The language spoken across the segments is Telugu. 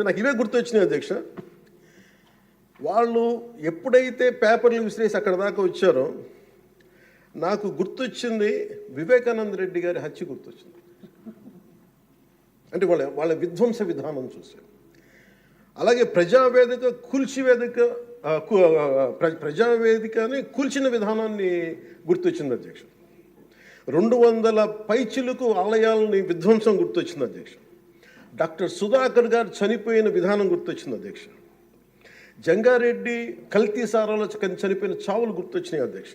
నాకు ఇవే గుర్తొచ్చినాయి అధ్యక్ష. వాళ్ళు ఎప్పుడైతే పేపర్లు విసిరేసి అక్కడ దాకా వచ్చారో నాకు గుర్తొచ్చింది వివేకానంద రెడ్డి గారి హత్య గుర్తొచ్చింది. అంటే వాళ్ళ విధ్వంస విధానం చూశారు. అలాగే ప్రజావేదిక ప్రజావేదికని కూల్చిన విధానాన్ని గుర్తొచ్చింది అధ్యక్ష. 200 పైచిలకు ఆలయాలని విధ్వంసం గుర్తొచ్చింది అధ్యక్ష. డాక్టర్ సుధాకర్ గారు చనిపోయిన విధానం గుర్తొచ్చింది అధ్యక్ష. జంగారెడ్డి కల్తీ సారాలో చనిపోయిన చావులు గుర్తొచ్చినాయి అధ్యక్ష.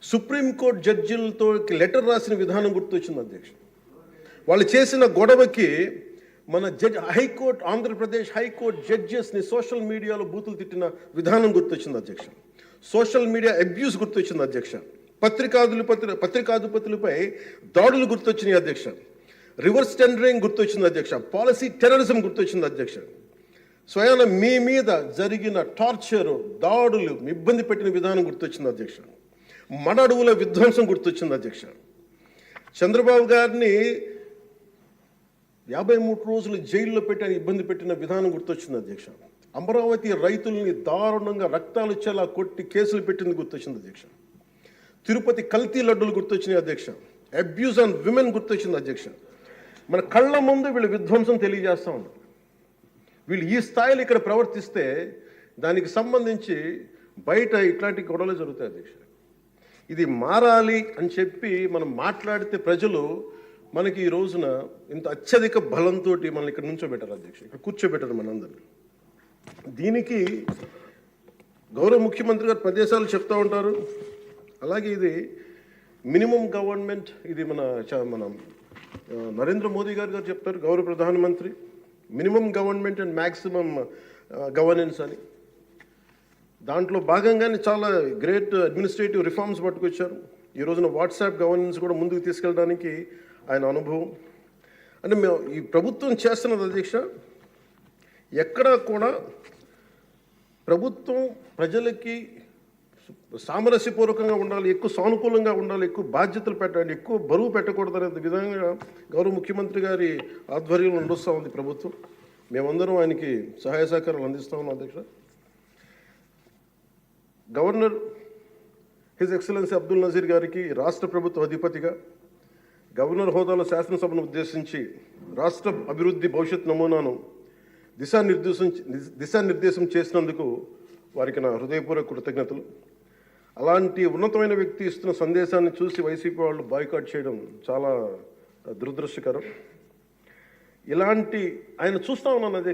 సుప్రీంకోర్టు జడ్జిలతో లెటర్ రాసిన విధానం గుర్తొచ్చింది అధ్యక్ష. వాళ్ళు చేసిన గొడవకి మన హైకోర్టు ఆంధ్రప్రదేశ్ హైకోర్టు జడ్జెస్ని సోషల్ మీడియాలో బూతులు తిట్టిన విధానం గుర్తొచ్చింది అధ్యక్ష. సోషల్ మీడియా అబ్యూస్ గుర్తొచ్చింది అధ్యక్ష. పత్రికాధిపతులపై దాడులు గుర్తొచ్చినాయి అధ్యక్ష. రివర్స్ టెండరింగ్ గుర్తొచ్చింది అధ్యక్ష. పాలసీ టెర్రరిజం గుర్తొచ్చింది అధ్యక్ష. స్వయాన మీ మీద జరిగిన టార్చరు, దాడులు, ఇబ్బంది పెట్టిన విధానం గుర్తొచ్చింది అధ్యక్ష. మడడువుల విధ్వంసం గుర్తొచ్చింది అధ్యక్ష. చంద్రబాబు గారిని 53 రోజులు జైల్లో పెట్టి ఇబ్బంది పెట్టిన విధానం గుర్తొచ్చింది అధ్యక్ష. అమరావతి రైతుల్ని దారుణంగా రక్తాలు వచ్చేలా కొట్టి కేసులు పెట్టింది గుర్తొచ్చింది అధ్యక్ష. తిరుపతి కల్తీ లడ్డులు గుర్తొచ్చినాయి అధ్యక్ష. అబ్యూజ్ ఆన్ విమెన్ గుర్తొచ్చింది అధ్యక్ష. మన కళ్ళ ముందు వీళ్ళు విధ్వంసం తెలియజేస్తూ ఉన్నారు. వీళ్ళు ఈ స్థాయిలో ఇక్కడ ప్రవర్తిస్తే దానికి సంబంధించి బయట ఇట్లాంటి గొడవలు జరుగుతాయి అధ్యక్ష. ఇది మారాలి అని చెప్పి మనం మాట్లాడితే ప్రజలు మనకి ఈ రోజున ఇంత అత్యధిక బలంతో మనల్ని ఇక్కడ నుంచోబెట్టారు అధ్యక్ష, ఇక్కడ కూర్చోబెట్టారు మనందరినీ. దీనికి గౌరవ ముఖ్యమంత్రి గారు ప్రదేశాలు చెప్తూ ఉంటారు. అలాగే ఇది మినిమం గవర్నమెంట్, ఇది మన నరేంద్ర మోదీ గారు చెప్తారు, గౌరవ ప్రధానమంత్రి, minimum government and maximum governance అని. దాంట్లో భాగంగానే చాలా గ్రేట్ అడ్మినిస్ట్రేటివ్ రిఫార్మ్స్ పట్టుకొచ్చారు. ఈ రోజున వాట్సాప్ గవర్నెన్స్ కూడా ముందుకు తీసుకెళ్ళడానికి ఆయన అనుభవం. అంటే మేము ఈ ప్రభుత్వం చేస్తున్నది అధ్యక్ష, ఎక్కడా కూడా ప్రభుత్వం ప్రజలకి సామరస్యపూర్వకంగా ఉండాలి, ఎక్కువ సానుకూలంగా ఉండాలి, ఎక్కువ బాధ్యతలు పెట్టాలి, ఎక్కువ బరువు పెట్టకూడదు అనే విధంగా గౌరవ ముఖ్యమంత్రి గారి ఆధ్వర్యంలో నడుస్తూ ఉంది ప్రభుత్వం. మేమందరం ఆయనకి సహాయ సహకారాలు అందిస్తూ ఉన్నాం అధ్యక్ష. Governor his excellency Abdul Nazeer గారికి రాష్ట్ర ప్రభుత్వ అధిపతిగా గవర్నర్ హోదాలో శాసనసభను ఉద్దేశించి రాష్ట్ర అభివృద్ధి భవిష్యత్ నమూనాను దిశానిర్దేశం చేసినందుకు వారికి నా హృదయపూర్వక కృతజ్ఞతలు. అలాంటి ఉన్నతమైన వ్యక్తి ఇస్తున్న సందేశాన్ని చూసి వైసీపీ వాళ్ళు బాయ్కాట్ చేయడం చాలా దురదృష్టకరం. ఇలాంటి ఆయన చూస్తూ ఉన్నాను అధ్యక్ష.